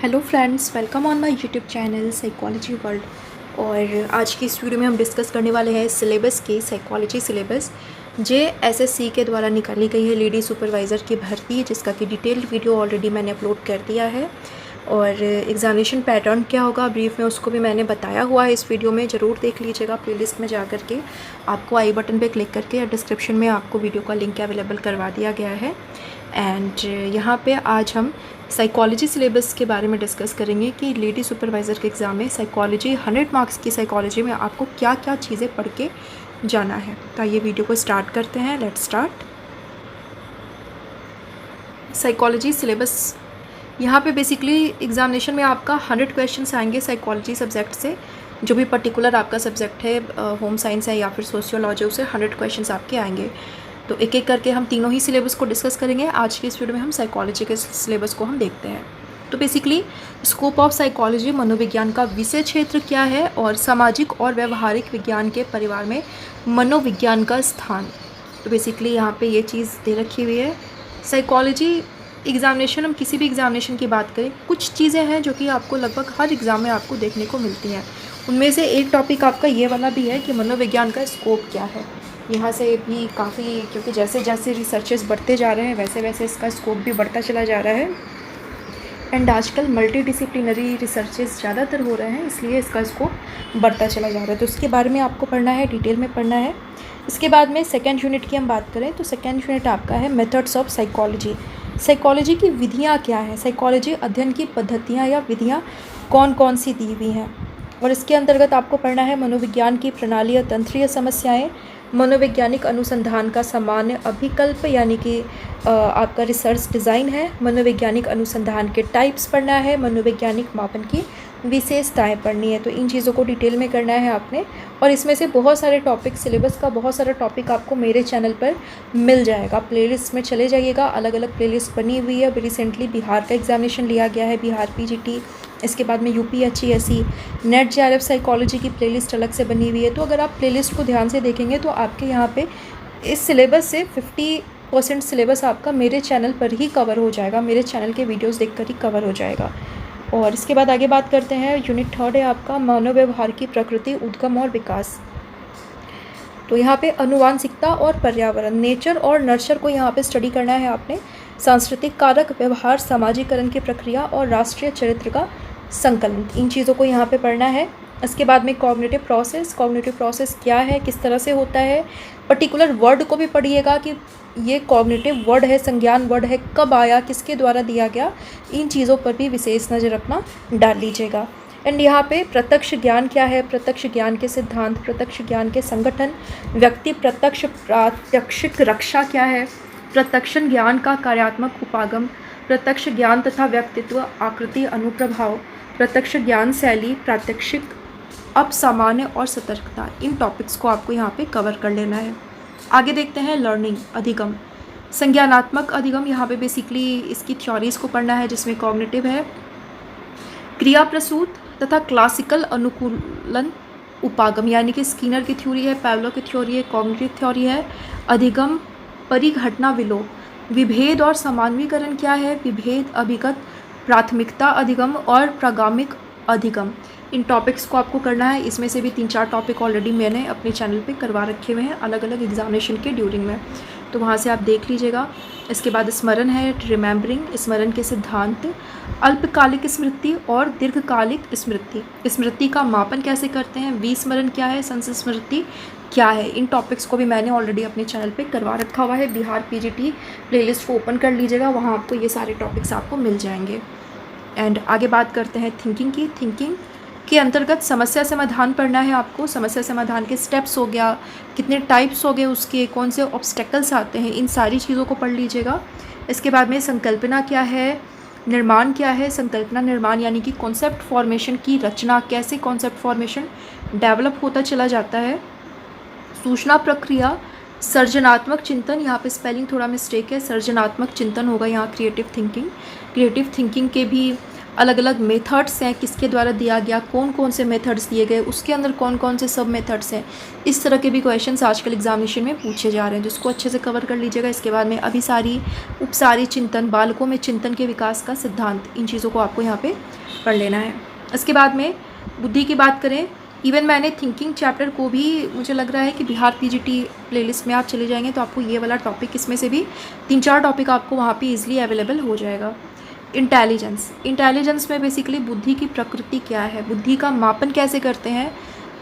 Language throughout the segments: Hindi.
Hello friends, welcome on my YouTube channel psychology world. और आज की इस वीडियो में हम डिस्कस करने वाले हैं सिलेबस की साइकोलॉजी सिलेबस JSSC के द्वारा निकाली गई है लेडी सुपरवाइज़र की भर्ती, जिसका कि डिटेल्ड वीडियो ऑलरेडी मैंने अपलोड कर दिया है। और एग्ज़ामिनेशन पैटर्न क्या होगा ब्रीफ में उसको भी मैंने बताया हुआ है इस वीडियो में, ज़रूर देख लीजिएगा प्लेलिस्ट में जा कर के। आपको आई बटन पे क्लिक करके या डिस्क्रिप्शन में आपको वीडियो का लिंक अवेलेबल करवा दिया गया है। एंड यहाँ पे आज हम साइकोलॉजी सिलेबस के बारे में डिस्कस करेंगे कि लेडी सुपरवाइज़र के एग्ज़ाम में साइकोलॉजी 100 मार्क्स की साइकोलॉजी में आपको क्या क्या चीज़ें पढ़ के जाना है। तो ये वीडियो को स्टार्ट करते हैं। Let's start. साइकोलॉजी सिलेबस, यहाँ पे बेसिकली एग्जामिनेशन में आपका 100 क्वेश्चंस आएंगे साइकोलॉजी सब्जेक्ट से। जो भी पर्टिकुलर आपका सब्जेक्ट है, होम साइंस है या फिर सोशियोलॉजी, उससे 100 क्वेश्चंस आपके आएंगे। तो एक एक करके हम तीनों ही सिलेबस को डिस्कस करेंगे। आज के इस वीडियो में हम साइकोलॉजी के सिलेबस को हम देखते हैं। तो बेसिकली स्कोप ऑफ साइकोलॉजी, मनोविज्ञान का विषय क्षेत्र क्या है, और सामाजिक और व्यवहारिक विज्ञान के परिवार में मनोविज्ञान का स्थान। तो बेसिकली यहाँ पे ये चीज़ दे रखी हुई है। साइकोलॉजी एग्जामिनेशन, हम किसी भी एग्जामिनेशन की बात करें, कुछ चीज़ें हैं जो कि आपको लगभग हर एग्ज़ाम में आपको देखने को मिलती हैं। उनमें से एक टॉपिक आपका ये वाला भी है कि मनोविज्ञान का स्कोप क्या है। यहाँ से भी काफ़ी, क्योंकि जैसे जैसे रिसर्चेस बढ़ते जा रहे हैं वैसे वैसे इसका स्कोप भी बढ़ता चला जा रहा है। एंड आजकल मल्टीडिसिप्लिनरी रिसर्चेस ज़्यादातर हो रहे हैं, इसलिए इसका स्कोप बढ़ता चला जा रहा है। तो उसके बारे में आपको पढ़ना है, डिटेल में पढ़ना है। इसके बाद में सेकेंड यूनिट की हम बात करें तो सेकेंड यूनिट आपका है मेथड्स ऑफ साइकोलॉजी। साइकोलॉजी की विधियाँ क्या हैं, साइकोलॉजी अध्ययन की पद्धतियाँ या विधियाँ कौन कौन सी दी हुई हैं। और इसके अंतर्गत आपको पढ़ना है मनोविज्ञान की प्रणाली या तंत्रीय समस्याएं, मनोवैज्ञानिक अनुसंधान का सामान्य अभिकल्प यानी कि आपका रिसर्च डिज़ाइन है, मनोवैज्ञानिक अनुसंधान के टाइप्स पढ़ना है, मनोवैज्ञानिक मापन की विशेषताएं पढ़नी है। तो इन चीज़ों को डिटेल में करना है आपने। और इसमें से बहुत सारे टॉपिक, सिलेबस का बहुत सारा टॉपिक आपको मेरे चैनल पर मिल जाएगा। प्लेलिस्ट में चले जाइएगा, अलग अलग प्लेलिस्ट बनी हुई है। अभी रिसेंटली बिहार का एग्जामिनेशन लिया गया है, बिहार PGT। इसके बाद में UPHESE, नेट JRF साइकोलॉजी की प्लेलिस्ट अलग से बनी हुई है। तो अगर आप प्लेलिस्ट को ध्यान से देखेंगे तो आपके यहाँ पे इस सिलेबस से 50% सिलेबस आपका मेरे चैनल पर ही कवर हो जाएगा, मेरे चैनल के वीडियोस देखकर ही कवर हो जाएगा। और इसके बाद आगे बात करते हैं। यूनिट 3 है आपका मनोव्यवहार की प्रकृति, उद्गम और विकास। तो यहाँ पे अनुवांशिकता और पर्यावरण, नेचर और नर्चर को यहाँ पे स्टडी करना है आपने। सांस्कृतिक कारक, व्यवहार, सामाजिकरण की प्रक्रिया और राष्ट्रीय चरित्र का संकलन, इन चीज़ों को यहाँ पे पढ़ना है। इसके बाद में कॉग्निटिव प्रोसेस, कॉग्निटिव प्रोसेस क्या है, किस तरह से होता है। पर्टिकुलर वर्ड को भी पढ़िएगा कि ये कॉग्निटिव वर्ड है, संज्ञान वर्ड है, कब आया, किसके द्वारा दिया गया, इन चीज़ों पर भी विशेष नज़र अपना डाल लीजिएगा। एंड यहाँ पे प्रत्यक्ष ज्ञान क्या है, प्रत्यक्ष ज्ञान के सिद्धांत, प्रत्यक्ष ज्ञान के संगठन, व्यक्ति प्रत्यक्ष प्रात्यक्षिक रक्षा क्या है, प्रत्यक्ष ज्ञान का कार्यात्मक उपागम, प्रत्यक्ष ज्ञान तथा व्यक्तित्व आकृति अनुप्रभाव, प्रत्यक्ष ज्ञान शैली, प्रात्यक्षिक अपसामान्य और सतर्कता, इन टॉपिक्स को आपको यहाँ पे कवर कर लेना है। आगे देखते हैं लर्निंग, अधिगम, संज्ञानात्मक अधिगम। यहाँ पे बेसिकली इसकी थ्योरीज को पढ़ना है, जिसमें कॉग्निटिव है, क्रिया प्रसूत तथा क्लासिकल अनुकूलन उपागम, यानी कि स्किनर की थ्योरी है, पैवलो की थ्योरी है, कॉग्निटिव थ्योरी है। अधिगम, परिघटना विलोप, विभेद और सामान्यीकरण क्या है, विभेद, अभिगत, प्राथमिकता अधिगम और प्रागामिक अधिगम, इन टॉपिक्स को आपको करना है। इसमें से भी 3-4 टॉपिक ऑलरेडी मैंने अपने चैनल पे करवा रखे हुए हैं अलग अलग एग्जामिनेशन के ड्यूरिंग में, तो वहाँ से आप देख लीजिएगा। इसके बाद स्मरण है, रिमेंबरिंग, स्मरण के सिद्धांत, अल्पकालिक स्मृति और दीर्घकालिक स्मृति, स्मृति का मापन कैसे करते हैं, विस्मरण क्या है, संस्मृति क्या है, इन टॉपिक्स को भी मैंने ऑलरेडी अपने चैनल पे करवा रखा हुआ है। बिहार PGT प्लेलिस्ट को ओपन कर लीजिएगा, वहाँ आपको ये सारे टॉपिक्स आपको मिल जाएंगे। एंड आगे बात करते हैं थिंकिंग की। थिंकिंग के अंतर्गत समस्या समाधान पढ़ना है आपको। समस्या समाधान के स्टेप्स हो गया, कितने टाइप्स हो गए उसके, कौन से ऑब्स्टेकल्स आते हैं, इन सारी चीज़ों को पढ़ लीजिएगा। इसके बाद में संकल्पना क्या है, निर्माण क्या है, संकल्पना निर्माण यानी कि कॉन्सेप्ट फॉर्मेशन की रचना, कैसे कॉन्सेप्ट फॉर्मेशन डेवलप होता चला जाता है। सूचना प्रक्रिया, सर्जनात्मक चिंतन, यहाँ पे स्पेलिंग थोड़ा मिस्टेक है, सर्जनात्मक चिंतन होगा यहाँ क्रिएटिव थिंकिंग। क्रिएटिव थिंकिंग के भी अलग अलग मेथड्स हैं, किसके द्वारा दिया गया, कौन कौन से मेथड्स दिए गए, उसके अंदर कौन कौन से सब मेथड्स हैं। इस तरह के भी क्वेश्चंस आजकल एग्जामिनेशन में पूछे जा रहे हैं, जिसको अच्छे से कवर कर लीजिएगा। इसके बाद में अभिसारी, उपसारी चिंतन, बालकों में चिंतन के विकास का सिद्धांत, इन चीज़ों को आपको यहाँ पे पढ़ लेना है। इसके बाद में बुद्धि की बात करें, इवन मैंने थिंकिंग चैप्टर को भी, मुझे लग रहा है कि बिहार पीजीटी प्लेलिस्ट में आप चले जाएंगे तो आपको ये वाला टॉपिक, इसमें से भी 3-4 टॉपिक आपको वहाँ पे इजीली अवेलेबल हो जाएगा। इंटेलिजेंस में बेसिकली बुद्धि की प्रकृति क्या है, बुद्धि का मापन कैसे करते हैं,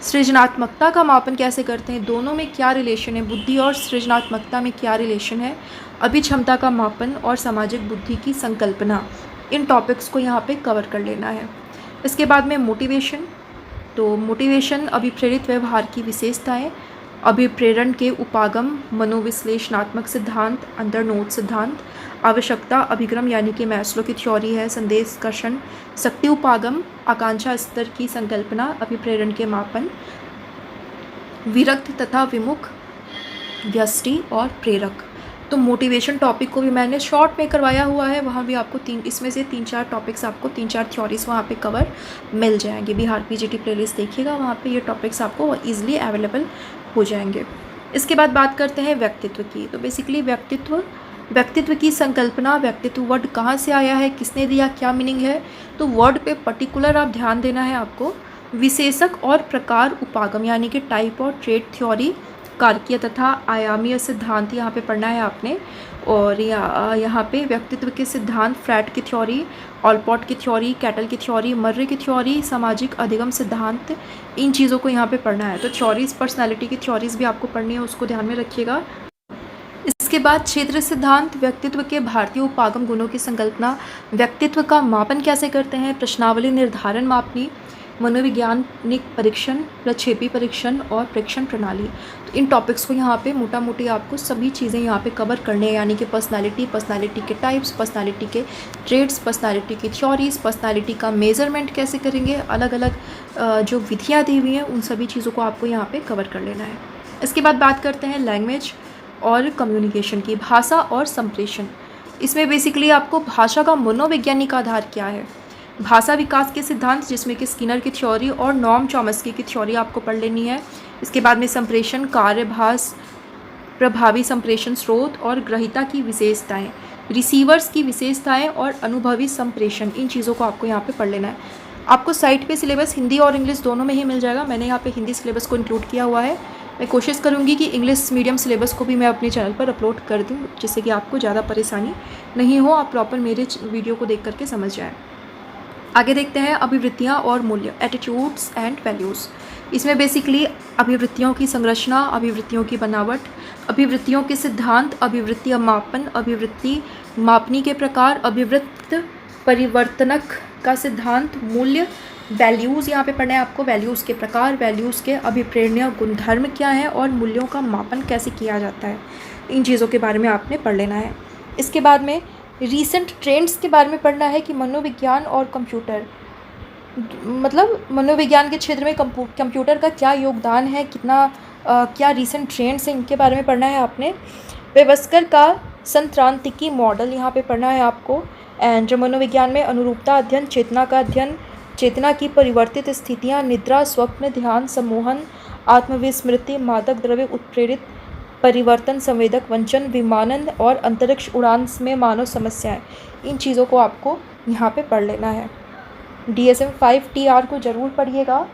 सृजनात्मकता का मापन कैसे करते हैं, दोनों में क्या रिलेशन है, बुद्धि और सृजनात्मकता में क्या रिलेशन है, अभिक्षमता का मापन और सामाजिक बुद्धि की संकल्पना, इन टॉपिक्स को यहाँ पे कवर कर लेना है। इसके बाद में मोटिवेशन, तो मोटिवेशन अभिप्रेरित व्यवहार की विशेषताएं, अभिप्रेरण के उपागम, मनोविश्लेषणात्मक सिद्धांत, अंतर्नोद सिद्धांत, आवश्यकता अभिक्रम यानी कि मैस्लो की थ्योरी है, संदेश कर्षण, शक्ति उपागम, आकांक्षा स्तर की संकल्पना, अभिप्रेरण के मापन, विरक्त तथा विमुख, व्यष्टि और प्रेरक। तो मोटिवेशन टॉपिक को भी मैंने शॉर्ट में करवाया हुआ है, वहाँ भी आपको इसमें से 3-4 टॉपिक्स, आपको 3-4 थ्योरीज वहाँ पे कवर मिल जाएंगे। बिहार पीजीटी प्लेलिस्ट देखिएगा, वहाँ पे ये टॉपिक्स आपको ईजिली अवेलेबल हो जाएंगे। इसके बाद बात करते हैं व्यक्तित्व की। तो बेसिकली व्यक्तित्व की संकल्पना, व्यक्तित्व वर्ड कहाँ से आया है, किसने दिया, क्या मीनिंग है, तो वर्ड पे पर्टिकुलर आप ध्यान देना है आपको। विशेषक और प्रकार उपागम यानी कि टाइप और ट्रेड थ्योरी, कारकीय तथा आयामीय सिद्धांत यहाँ पे पढ़ना है आपने। और यहाँ पे व्यक्तित्व के सिद्धांत, फ्रैट की थ्योरी, ऑलपॉट की थ्योरी, कैटल की थ्योरी, मर्रे की थ्योरी, सामाजिक अधिगम सिद्धांत, इन चीज़ों को यहाँ पे पढ़ना है। तो थ्योरीज, पर्सनैलिटी की थ्योरीज भी आपको पढ़नी है, उसको ध्यान में रखिएगा। इसके बाद क्षेत्र सिद्धांत, व्यक्तित्व के भारतीय उपागम गुणों की संकल्पना, व्यक्तित्व का मापन कैसे करते हैं, प्रश्नावली निर्धारण मापनी, मनोवैज्ञानिक परीक्षण, प्रक्षेपी परीक्षण और प्रेक्षण प्रणाली। तो इन टॉपिक्स को यहाँ पे मोटा मोटी आपको सभी चीज़ें यहाँ पे कवर करने हैं, यानी कि पर्सनालिटी के टाइप्स, पर्सनालिटी के ट्रेड्स, पर्सनालिटी की थ्योरीज, पर्सनालिटी का मेजरमेंट कैसे करेंगे, अलग अलग जो विधियाँ दी हुई हैं उन सभी चीज़ों को आपको यहाँ पे कवर कर लेना है। इसके बाद बात करते हैं लैंग्वेज और कम्युनिकेशन की, भाषा और संप्रेषण। इसमें बेसिकली आपको भाषा का मनोवैज्ञानिक आधार क्या है, भाषा विकास के सिद्धांत, जिसमें कि स्किनर की थ्योरी और नॉर्म चॉम्स्की की थ्योरी आपको पढ़ लेनी है। इसके बाद में संप्रेषण, कार्यभास, प्रभावी संप्रेषण स्रोत और ग्रहिता की विशेषताएं, रिसीवर्स की विशेषताएं और अनुभवी संप्रेषण, इन चीज़ों को आपको यहाँ पे पढ़ लेना है। आपको साइट पे सिलेबस हिंदी और इंग्लिश दोनों में ही मिल जाएगा। मैंने यहाँ पे हिंदी सिलेबस को इंक्लूड किया हुआ है। मैं कोशिश करूँगी कि इंग्लिश मीडियम सिलेबस को भी मैं अपने चैनल पर अपलोड कर दूँ, जिससे कि आपको ज़्यादा परेशानी नहीं हो, आप प्रॉपर मेरे वीडियो को देख करके समझ जाएँ। आगे देखते हैं अभिवृत्तियाँ और मूल्य, एटीट्यूड्स एंड वैल्यूज़। इसमें बेसिकली अभिवृत्तियों की संरचना, अभिवृत्तियों की बनावट, अभिवृत्तियों के सिद्धांत, अभिवृत्ति मापन, अभिवृत्ति मापनी के प्रकार, अभिवृत्त परिवर्तनक का सिद्धांत, मूल्य, वैल्यूज़ यहाँ पे पढ़ना है आपको, वैल्यूज़ के प्रकार, वैल्यूज़ के अभिप्रेरणीय गुणधर्म क्या हैं और मूल्यों का मापन कैसे किया जाता है, इन चीज़ों के बारे में आपने पढ़ लेना है। इसके बाद में रीसेंट ट्रेंड्स के बारे में पढ़ना है कि मनोविज्ञान और कंप्यूटर, मतलब मनोविज्ञान के क्षेत्र में कंप्यूटर का क्या योगदान है, कितना क्या रीसेंट ट्रेंड्स हैं, इनके बारे में पढ़ना है आपने। वेवस्कर का संत्रांतिकी मॉडल यहाँ पे पढ़ना है आपको। एंड मनोविज्ञान में अनुरूपता अध्ययन, चेतना का अध्ययन, चेतना की परिवर्तित स्थितियाँ, निद्रा, स्वप्न, ध्यान, सम्मोहन, आत्मविस्मृति, मादक द्रव्य उत्प्रेरित परिवर्तन, संवेदक वंचन, विमानन और अंतरिक्ष उड़ान में मानव समस्याएं, इन चीज़ों को आपको यहाँ पे पढ़ लेना है। DSM 5 TR को ज़रूर पढ़िएगा,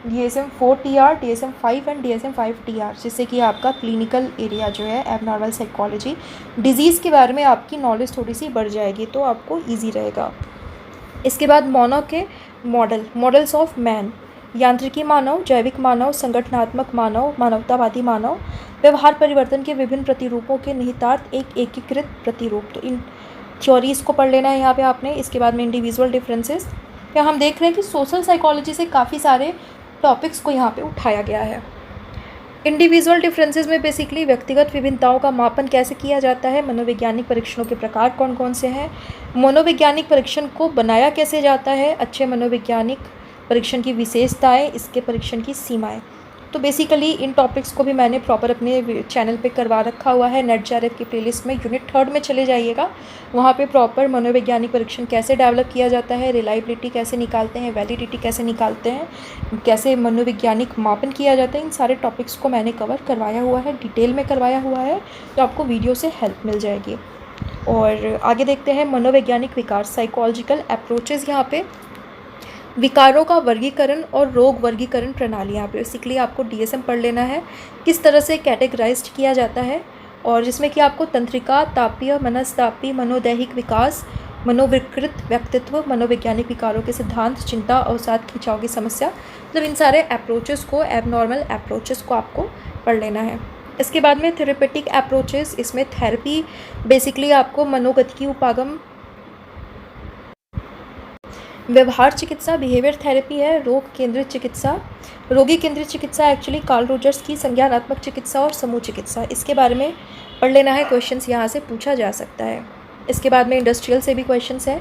DSM 4 TR, DSM 5 and DSM 5 TR, जिससे कि आपका क्लिनिकल एरिया जो है एबनॉर्मल साइकोलॉजी डिजीज़ के बारे में आपकी नॉलेज थोड़ी सी बढ़ जाएगी, तो आपको ईजी रहेगा। इसके बाद मोनो के मॉडल्स ऑफ मैन, यांत्रिकी मानव, जैविक मानव, संगठनात्मक मानव, मानवतावादी मानव, व्यवहार परिवर्तन के विभिन्न प्रतिरूपों के निहितार्थ, एक एकीकृत प्रतिरूप। तो इन थ्योरीज़ को पढ़ लेना है यहाँ पे आपने। इसके बाद में इंडिविजुअल डिफरेंसेस, या हम देख रहे हैं कि सोशल साइकोलॉजी से काफ़ी सारे टॉपिक्स को यहाँ पे उठाया गया है। इंडिविजुअल डिफरेंसेस में बेसिकली व्यक्तिगत विभिन्नताओं का मापन कैसे किया जाता है, मनोवैज्ञानिक परीक्षणों के प्रकार कौन कौन से हैं, मनोवैज्ञानिक परीक्षण को बनाया कैसे जाता है, अच्छे मनोवैज्ञानिक परीक्षण की विशेषताएं, इसके परीक्षण की सीमाएं। तो बेसिकली इन टॉपिक्स को भी मैंने प्रॉपर अपने चैनल पे करवा रखा हुआ है। नेट जेआरएफ की प्लेलिस्ट में यूनिट 3 में चले जाइएगा, वहाँ पे प्रॉपर मनोवैज्ञानिक परीक्षण कैसे डेवलप किया जाता है, रिलायबिलिटी कैसे निकालते हैं, वैलिडिटी कैसे निकालते हैं, कैसे मनोवैज्ञानिक मापन किया जाता है, इन सारे टॉपिक्स को मैंने कवर करवाया हुआ है, डिटेल में करवाया हुआ है, तो आपको वीडियो से हेल्प मिल जाएगी। और आगे देखते हैं मनोवैज्ञानिक विकास, साइकोलॉजिकल अप्रोचेज़। यहाँ पे विकारों का वर्गीकरण और रोग वर्गीकरण प्रणाली, यहाँ पे बेसिकली आपको डीएसएम पढ़ लेना है, किस तरह से कैटेगराइज्ड किया जाता है, और जिसमें कि आपको तंत्रिका, तापीय, मनस्तापी, मनोदैहिक विकास, मनोविकृत व्यक्तित्व, मनोवैज्ञानिक विकारों के सिद्धांत, चिंता, अवसाद, खिंचाव की समस्या, मतलब इन सारे अप्रोचेस को, एबनॉर्मल अप्रोचेस को आपको पढ़ लेना है। इसके बाद में थेरेपेटिक अप्रोचेस, इसमें थेरेपी बेसिकली आपको मनोगतिकी उपागम, व्यवहार चिकित्सा, बिहेवियर थेरेपी है, रोग केंद्रित चिकित्सा, रोगी केंद्रित चिकित्सा एक्चुअली कार्ल रोजर्स की, संज्ञानात्मक चिकित्सा और समूह चिकित्सा, इसके बारे में पढ़ लेना है, क्वेश्चंस यहाँ से पूछा जा सकता है। इसके बाद में इंडस्ट्रियल से भी क्वेश्चंस है,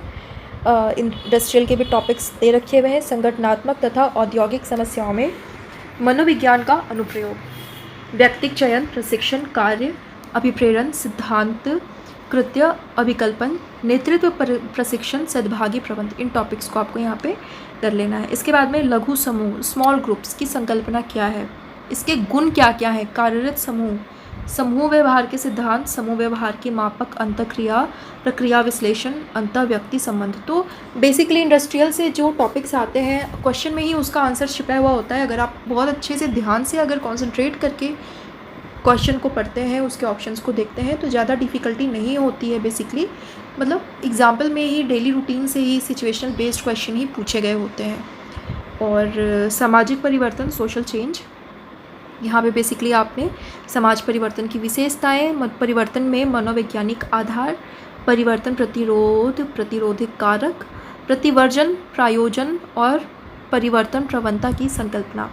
इंडस्ट्रियल के भी टॉपिक्स दे रखे हुए हैं, संगठनात्मक तथा औद्योगिक समस्याओं में मनोविज्ञान का अनुप्रयोग, व्यक्तिक चयन, प्रशिक्षण, कार्य, अभिप्रेरण, सिद्धांत, कृत्य, अभिकल्पन, नेतृत्व प्रशिक्षण, सद्भागी प्रबंध, इन टॉपिक्स को आपको यहाँ पे कर लेना है। इसके बाद में लघु समूह, स्मॉल ग्रुप्स की संकल्पना क्या है, इसके गुण क्या क्या है, कार्यरत समूह, समूह व्यवहार के सिद्धांत, समूह व्यवहार की मापक, अंतःक्रिया, प्रक्रिया विश्लेषण, अंतर व्यक्ति संबंध। तो बेसिकली इंडस्ट्रियल से जो टॉपिक्स आते हैं क्वेश्चन में ही उसका आंसर छिपा हुआ होता है। अगर आप बहुत अच्छे से ध्यान से अगर कॉन्सेंट्रेट करके क्वेश्चन को पढ़ते हैं, उसके ऑप्शंस को देखते हैं, तो ज़्यादा डिफ़िकल्टी नहीं होती है। बेसिकली मतलब एग्जाम्पल में ही, डेली रूटीन से ही सिचुएशनल बेस्ड क्वेश्चन ही पूछे गए होते हैं। और सामाजिक परिवर्तन, सोशल चेंज, यहाँ पे बेसिकली आपने समाज परिवर्तन की विशेषताएं, परिवर्तन में मनोवैज्ञानिक आधार, परिवर्तन प्रतिरोध, प्रतिरोधक कारक, प्रतिवर्जन, प्रायोजन और परिवर्तन प्रवणता की संकल्पना,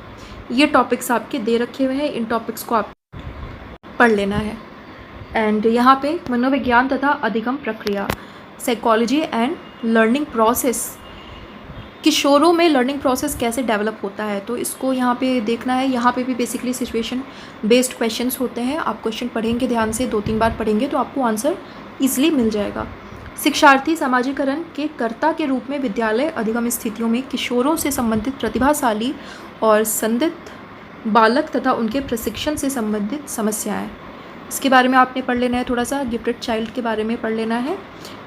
ये टॉपिक्स आपके दे रखे हुए हैं। इन टॉपिक्स को आप पढ़ लेना है। एंड यहाँ पे मनोविज्ञान तथा अधिगम प्रक्रिया, साइकोलॉजी एंड लर्निंग प्रोसेस, किशोरों में लर्निंग प्रोसेस कैसे डेवलप होता है, तो इसको यहाँ पे देखना है। यहाँ पे भी बेसिकली सिचुएशन बेस्ड क्वेश्चंस होते हैं। आप क्वेश्चन पढ़ेंगे ध्यान से, 2-3 बार पढ़ेंगे तो आपको आंसर ईजिली मिल जाएगा। शिक्षार्थी समाजीकरण के कर्ता के रूप में विद्यालय अधिगम स्थितियों में किशोरों से संबंधित प्रतिभाशाली और संदिग्ध बालक तथा उनके प्रशिक्षण से संबंधित समस्याएं, इसके बारे में आपने पढ़ लेना है। थोड़ा सा गिफ्टेड चाइल्ड के बारे में पढ़ लेना है।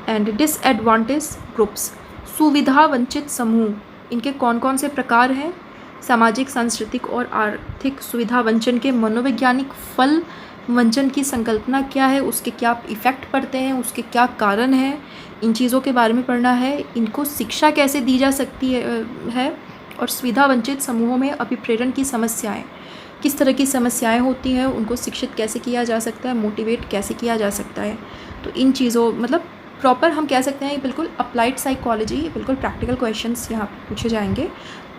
एंड डिसएडवांटेज ग्रुप्स, सुविधा वंचित समूह, इनके कौन कौन से प्रकार हैं, सामाजिक, सांस्कृतिक और आर्थिक सुविधा वंचन के मनोवैज्ञानिक फल वंचन की संकल्पना क्या है, उसके क्या इफ़ेक्ट पड़ते हैं, उसके क्या कारण हैं, इन चीज़ों के बारे में पढ़ना है। इनको शिक्षा कैसे दी जा सकती है और सुविधा वंचित समूहों में अभिप्रेरण की समस्याएं, किस तरह की समस्याएं होती हैं, उनको शिक्षित कैसे किया जा सकता है, मोटिवेट कैसे किया जा सकता है। तो इन चीज़ों मतलब प्रॉपर हम कह सकते हैं ये बिल्कुल अप्लाइड साइकोलॉजी, बिल्कुल प्रैक्टिकल क्वेश्चंस यहाँ पूछे जाएंगे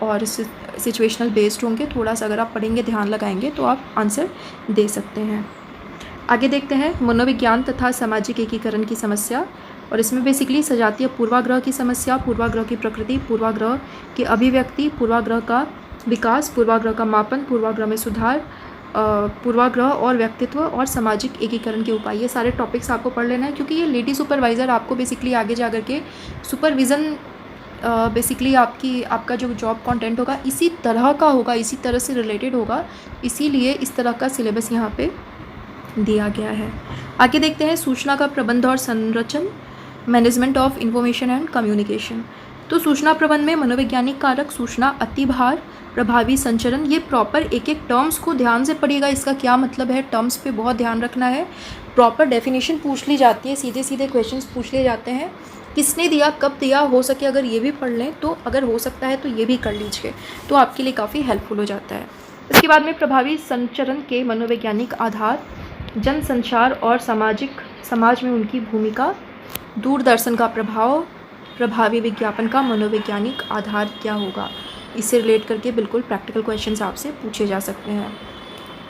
और सिचुएशनल बेस्ड होंगे। थोड़ा सा अगर आप पढ़ेंगे, ध्यान लगाएंगे तो आप आंसर दे सकते हैं। आगे देखते हैं मनोविज्ञान तथा सामाजिक एकीकरण की समस्या, और इसमें बेसिकली सजातीय पूर्वाग्रह की समस्या, पूर्वाग्रह की प्रकृति, पूर्वाग्रह की अभिव्यक्ति, पूर्वाग्रह का विकास, पूर्वाग्रह का मापन, पूर्वाग्रह में सुधार, पूर्वाग्रह और व्यक्तित्व और सामाजिक एकीकरण के उपाय, ये सारे टॉपिक्स आपको पढ़ लेना है। क्योंकि ये लेडी सुपरवाइज़र आपको बेसिकली आगे जा कर के सुपरविज़न बेसिकली आपका जो जॉब कंटेंट होगा इसी तरह का होगा, इसी तरह से रिलेटेड होगा, इसीलिए इस तरह का सिलेबस यहाँ पे दिया गया है। आगे देखते हैं सूचना का प्रबंध और संरचन, management of information and communication. तो सूचना प्रबंध में मनोवैज्ञानिक कारक, सूचना अतिभार, प्रभावी संचरण, ये प्रॉपर एक एक टर्म्स को ध्यान से पढ़िएगा, इसका क्या मतलब है, टर्म्स पे बहुत ध्यान रखना है। प्रॉपर डेफिनेशन पूछ ली जाती है, सीधे सीधे क्वेश्चंस पूछ लिए जाते हैं, किसने दिया, कब दिया, हो सके अगर ये भी पढ़ लें तो, अगर हो सकता है तो ये भी कर लीजिए, तो आपके लिए काफ़ी हेल्पफुल हो जाता है। इसके बाद में प्रभावी संचरण के मनोवैज्ञानिक आधार, जनसंचार और समाज में उनकी भूमिका, दूरदर्शन का प्रभाव, प्रभावी विज्ञापन का मनोवैज्ञानिक आधार क्या होगा, इससे रिलेट करके बिल्कुल प्रैक्टिकल क्वेश्चंस आपसे पूछे जा सकते हैं।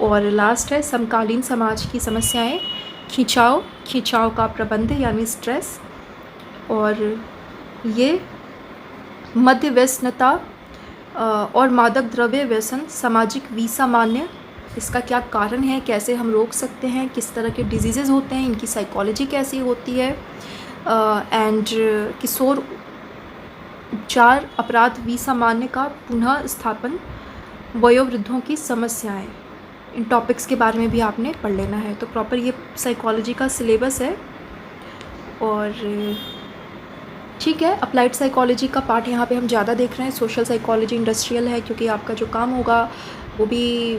और लास्ट है समकालीन समाज की समस्याएं, खिंचाव का प्रबंध यानी स्ट्रेस, और ये मध्यव्यसनता, और मादक द्रव्य व्यसन सामाजिक विसामान्य, इसका क्या कारण है, कैसे हम रोक सकते हैं, किस तरह के डिजीज़ेज़ होते हैं, इनकी साइकोलॉजी कैसी होती है, एंड किशोर उपचार अपराध विसामान्य का पुनः स्थापन, वयोवृद्धों की समस्याएं, इन टॉपिक्स के बारे में भी आपने पढ़ लेना है। तो प्रॉपर ये साइकोलॉजी का सिलेबस है। और ठीक है, अप्लाइड साइकोलॉजी का पार्ट यहाँ पे हम ज़्यादा देख रहे हैं, सोशल साइकोलॉजी इंडस्ट्रियल है, क्योंकि आपका जो काम होगा वो भी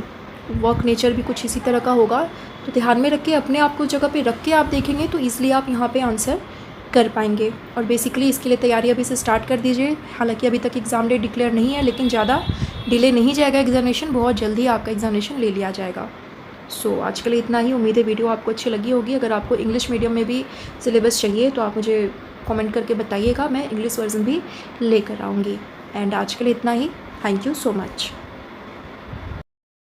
वर्क नेचर भी कुछ इसी तरह का होगा। तो ध्यान में रख के, अपने आप को जगह पे रख के आप देखेंगे तो ईज़िली आप यहाँ पे आंसर कर पाएंगे। और बेसिकली इसके लिए तैयारी अभी से स्टार्ट कर दीजिए। हालांकि अभी तक एग्ज़ाम डेट डिक्लेयर नहीं है, लेकिन ज़्यादा डिले नहीं जाएगा एग्जामिनेशन, बहुत जल्दी आपका एग्जामिनेशन ले लिया जाएगा। सो आज के लिए इतना ही। उम्मीद है वीडियो आपको अच्छी लगी होगी। अगर आपको इंग्लिश मीडियम में भी सिलेबस चाहिए तो आप मुझे कमेंट करके बताइएगा, मैं इंग्लिश वर्जन भी लेकर आऊँगी। एंड आज के लिए इतना ही। Thank you so much.